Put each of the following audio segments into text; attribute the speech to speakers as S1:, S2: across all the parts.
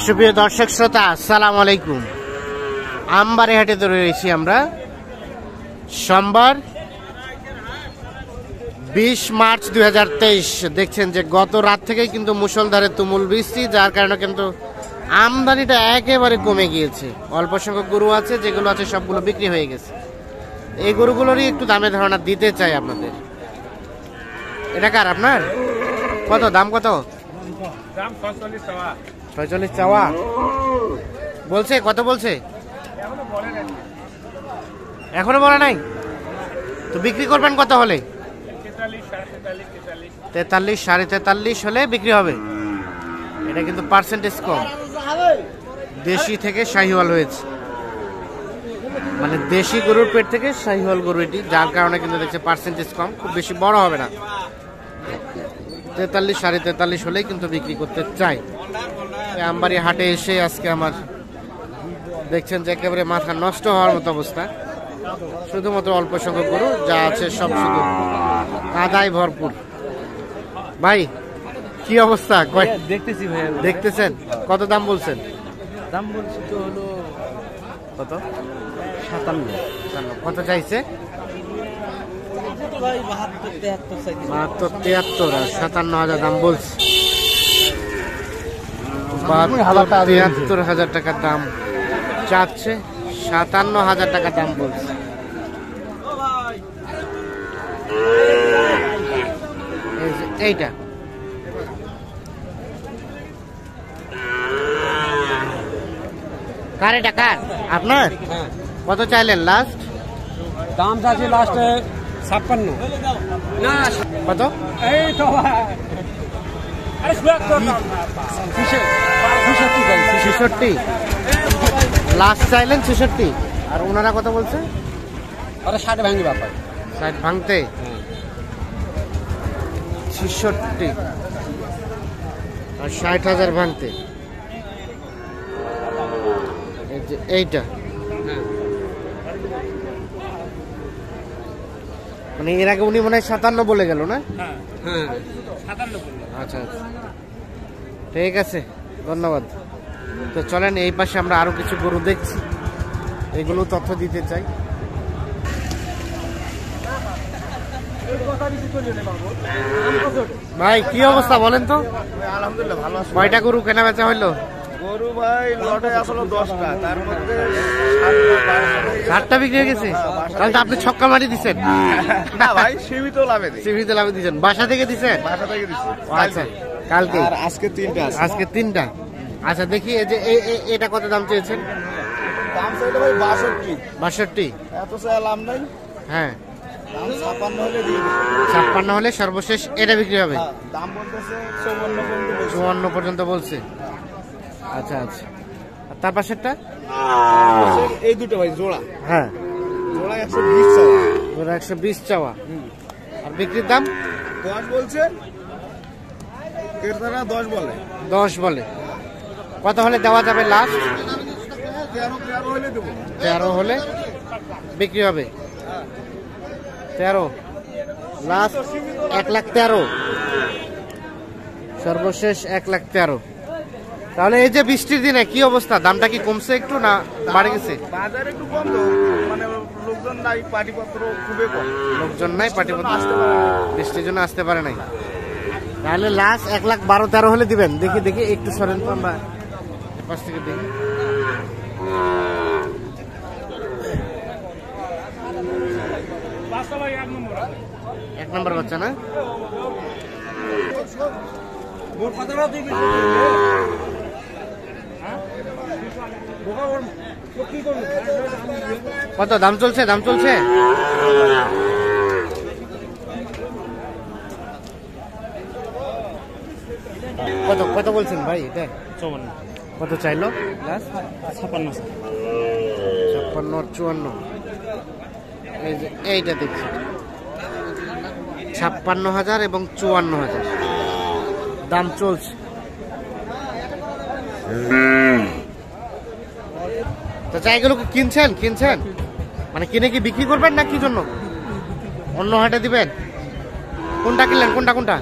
S1: সুপ্রিয় দর্শক শ্রোতা, আসসালামু আলাইকুম। আমবাড়ি হাটে রয়েছি আমরা। সোমবার 20 মার্চ 2023। দেখছেন যে গত রাত থেকেই কিন্তু মুষলধারে তুমুল বৃষ্টি, যার কারণে কিন্তু আমদানিটা একেবারে কমে গিয়েছে। অল্প সংখ্যক গরু আছে, যেগুলো আছে সবগুলো বিক্রি হয়ে গেছে। এই গরুগুলোরই একটু দামে ধারণা দিতে চাই আপনাদের। এটা কার আপনার? কত দাম? কত
S2: দাম?
S1: 46 চাওয়া বলছে। কত বলছে? এখনো বলে নাই। তো বিক্রি করবেন কত হলে? 43, 43.5 হলে বিক্রি হবে। এটা কিন্তু পার্সেন্টেজ কম। দেশি থেকে শাহিওয়াল হয়েছে, মানে দেশি গরুর পেট থেকে শাহিওয়াল গরু এটি, যার কারণে কিন্তু দেখছে পার্সেন্টেজ কম, খুব বেশি বড় হবে না। 43, 43.5 হলেই কিন্তু বিক্রি করতে চাই। আমবাড়ি হাটে এসে আজকে আমার দেখছেন যে একেবারে মাথা নষ্ট হওয়ার মতো অবস্থা। শুধুমাত্র অল্প সংখ্যক গরু, যা আছে সব শুধু কাদায় ভরপুর। ভাই কি অবস্থা?
S2: দেখতেছি ভাই।
S1: দেখতেছেন? কত দাম বলছেন?
S2: দাম বলছি তো হলো
S1: কত?
S2: 57।
S1: কত চাইছে?
S2: ভাই 72, 73
S1: 72, 73 আর 57,000 দাম বলছে। 73,000 টাকার দাম চাচ্ছে, 57,000 টাকা দাম বলছে। এইটা কার? এটা কার? আপনার? কত চাইলেন লাস্ট?
S2: দাম চাচ্ছি লাস্টে 56 না।
S1: কত?
S2: এই তো আরে
S1: 66 লাস্ট চাইলেন 66, আর ওনারা কত বলছে?
S2: আরে 60 ভাঙি ব্যাপার।
S1: 60 ভাঙতে 66 আর 60,000 ভাঙতে। এইটা মানে এর আগে উনি মনে হয় 57 বলে গেল না?
S2: হ্যাঁ 57 বলল।
S1: আচ্ছা আচ্ছা, ঠিক আছে, ধন্যবাদ। তো চলেন এই পাশে আমরা আরো কিছু গরু দেখছি, এগুলো তথ্য দিতে চাই। ভাই কি অবস্থা বলেন তো?
S3: আলহামদুলিল্লাহ ভালো আছে।
S1: কয়টা গরু কেনা বেচা হইলো?
S3: গরু ভাই লটে আসলো 10টা, তার মধ্যে
S1: 60টা বিক্রি হয়ে গেছে। তাহলে তো আপনি ছক্কা মারি দিচ্ছেন।
S3: না ভাই সীমিত লাভে দিই।
S1: সিভিতে লাভে দিচ্ছেন। বাসা থেকে দিচ্ছেন?
S3: বাসা থেকে দিচ্ছি।
S1: আচ্ছা, কালকে
S3: আর আজকে 3টা আছে।
S1: আজকে 3টা। আচ্ছা দেখি, এই যে এটা কত দাম চেয়েছেন?
S3: দাম চাইতে ভাই 62।
S1: 62?
S3: এত চাই লাভ নাই।
S1: হ্যাঁ,
S3: দাম 56 হলে দিয়ে দিই।
S1: 56 হলে সর্বশেষ এটা বিক্রি হবে।
S3: দাম বলতেছে 54 পর্যন্ত বলছে।
S1: 54 পর্যন্ত বলছে। আচ্ছা আচ্ছা, আর তার পাশেরটা?
S3: এই দুটো ভাই জোড়া।
S1: হ্যাঁ,
S3: জোড়া 120 চাওয়া।
S1: ওরা 120 চাওয়া। আর বিক্রির দাম
S3: 10 বলছে, ক্রেতারা 10 বলে।
S1: 10 বলে। কত হলে দেওয়া যাবে লাস্ট?
S3: 13 হলে দেবো।
S1: 13 হলে বিক্রি হবে। 13 লাস্ট, 1,13,000 সর্বশেষ, 1,13,000। তাহলে এই যে বৃষ্টির দিনে কি অবস্থা? দামটা কি কমছে একটু না বাড়ে গেছে?
S3: বাজার একটু বন্ধ, মানে লোকজন নাই, পাটিপত্র খুবই কম।
S1: লোকজন নাই, পাটিপত্র
S3: আসতে পারে না।
S1: বৃষ্টির জন্য আসতে পারে নাই। তাহলে লাস্ট 1,12,13 হলে দিবেন। দেখি দেখি একটু সরেন তো, আমরা পাশ থেকে দেখি। এক নম্বর বাচ্চা না? কত দাম চলছে? দাম চলছে কত? কত বলছেন ভাই এটা?
S2: 54।
S1: কত চাইলো?
S2: 56।
S1: 56, 54। এই যে এইটা দেখছি 56,000 এবং 54,000 দাম চলছে। চাচা এগুলো কিনছেন? মানে কিনে কি বিক্রি করবেন না কি জন্য? অন্য হাটে দিবেন? কোনটা কিনলেন? কোনটা?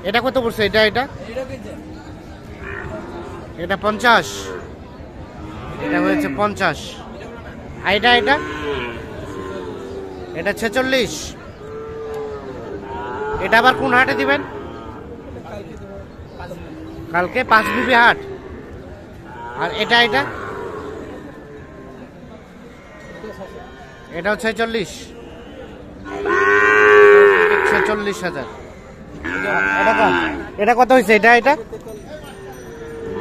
S1: এটা কত পড়ছে? এটা এটা 50, এটা হয়েছে 50। আর এটা এটা এটা 46। এটা আবার কোন হাটে দিবেন? কালকে 5 বিবি হাট। আর এটা এটা এটাও 46, 46,000। এটা কত হয়েছে? এটা এটা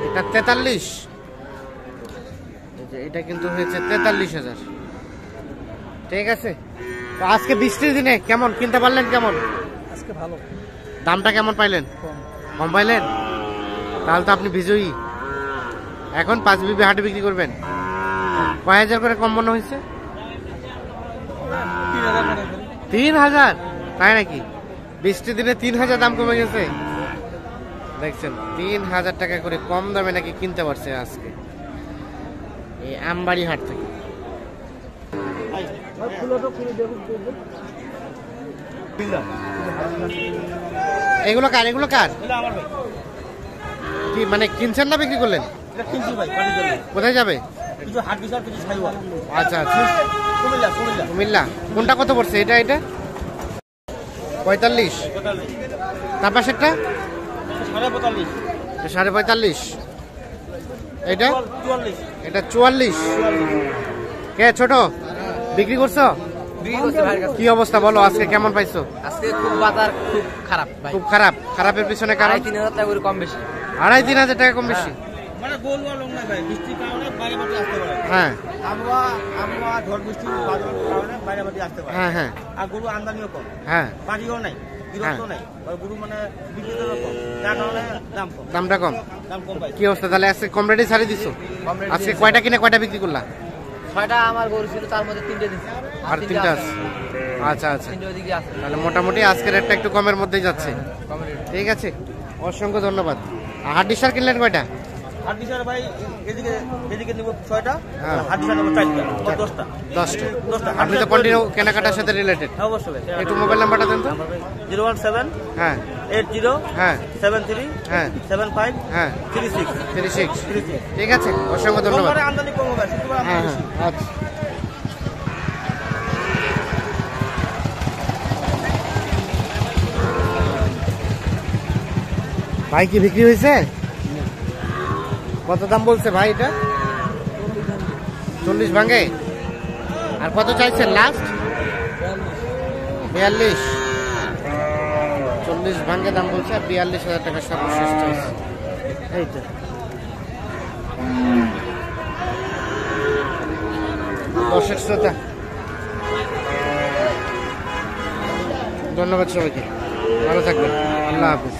S1: এটা 43। এটা কিন্তু হয়েছে 43,000। ঠিক আছে, তো আজকে বৃষ্টির দিনে কেমন কিনতে পারলেন? কেমন
S2: আজকে ভালো,
S1: দামটা কেমন পাইলেন? কম পাইলেন? তাহলে তো আপনি বিজয়ী। এখন 5 বিবি হাটে বিক্রি করবেন। কয় হাজার করে কম মনে হয়েছে? 3,000? তাই নাকি? বৃষ্টির দিনে 3,000 দাম কমে গেছে। দেখছেন, 3,000 টাকা করে কম দামে নাকি কিনতে পারছে আজকে এই আমবাড়ি হাট থেকে। এগুলো কার? এগুলো কার? কি মানে কিনছেন না বিক্রি করলেন? কোথায় যাবে? আচ্ছা আচ্ছা, কুমিল্লা। কোনটা কত পড়ছে? এটা এটা 45। তার পাশেরটা 45.5। এটা এটা 44। কে ছোট বিক্রি করছো? কি অবস্থা বলো, আজকে কেমন পাইছো?
S2: আজকে খুব বাজার খুব খারাপ ভাই,
S1: খুব খারাপ। খারাপের পিছনে কারণ
S2: 3,000 টাকা করে কম বেশি।
S1: 2,500-3,000 টাকা কম বেশি।
S3: মানে গোল লোক না ভাই, বৃষ্টির কারণে বাইরে বাড়ি আসতে পারে।
S1: হ্যাঁ
S3: আবহাওয়া ঝড় বৃষ্টির কারণে বাইরে বাড়ি আসতে পারে।
S1: হ্যাঁ হ্যাঁ
S3: আর গরু আমদানিও কম,
S1: হ্যাঁ,
S3: পানিও নাই, গৃহস্থ নাই, আর গরু মানে বিক্রিও কম, যার কারণে দাম কম।
S1: দামটা কম।
S3: দাম কম ভাই।
S1: কি অবস্থা তাহলে? আজকে কম রেটে ছাড়ি দিছো? আজকে কয়টা কিনে কয়টা বিক্রি করলা?
S2: 6টা আমার গরু ছিল, তার মধ্যে 3টে দিচ্ছি।
S1: আর 3টা আছে। আচ্ছা আচ্ছা,
S2: 3টে ওইদিকে আছে।
S1: তাহলে মোটামুটি আজকের রেটটা একটু কমের মধ্যেই যাচ্ছে। ঠিক আছে, অসংখ্য ধন্যবাদ। হাট ডিসার কিনলেন কয়টা?
S3: হাট ডিসার ভাই এদিকে এদিকে নেব 6টা,
S1: হ্যাঁ।
S3: হাট ডিসার নেব 4টা, 10টা।
S1: 10টা। আপনি তো কন্টিনিউ কেনাকাটার সাথে রিলেটেড।
S3: হ্যাঁ অবশ্যই।
S1: একটু মোবাইল নাম্বারটা দেন তো।
S3: 017
S1: হ্যাঁ
S3: 80
S1: হ্যাঁ
S3: 73
S1: হ্যাঁ
S3: 75
S1: হ্যাঁ
S3: 36।
S1: 36। ঠিক আছে, অসংখ্য ধন্যবাদ।
S3: সোমবারে আমদানি কম হবে, শুক্রবার
S1: হ্যাঁ
S3: আমদানি বেশি।
S1: হ্যাঁ, আচ্ছা। ভাই কি বিক্রি হয়েছে? কত দাম বলছে ভাই এটা? 40 ভাঙে। আর কত চাইছেন লাস্ট? 42। 40 ভাঙে দাম বলছে, আর 42,000 টাকা সর্বশেষ চাইছে। এইটা দর্শক শ্রোতা, ধন্যবাদ সবাইকে, ভালো থাকবেন, আল্লাহ হাফিজ।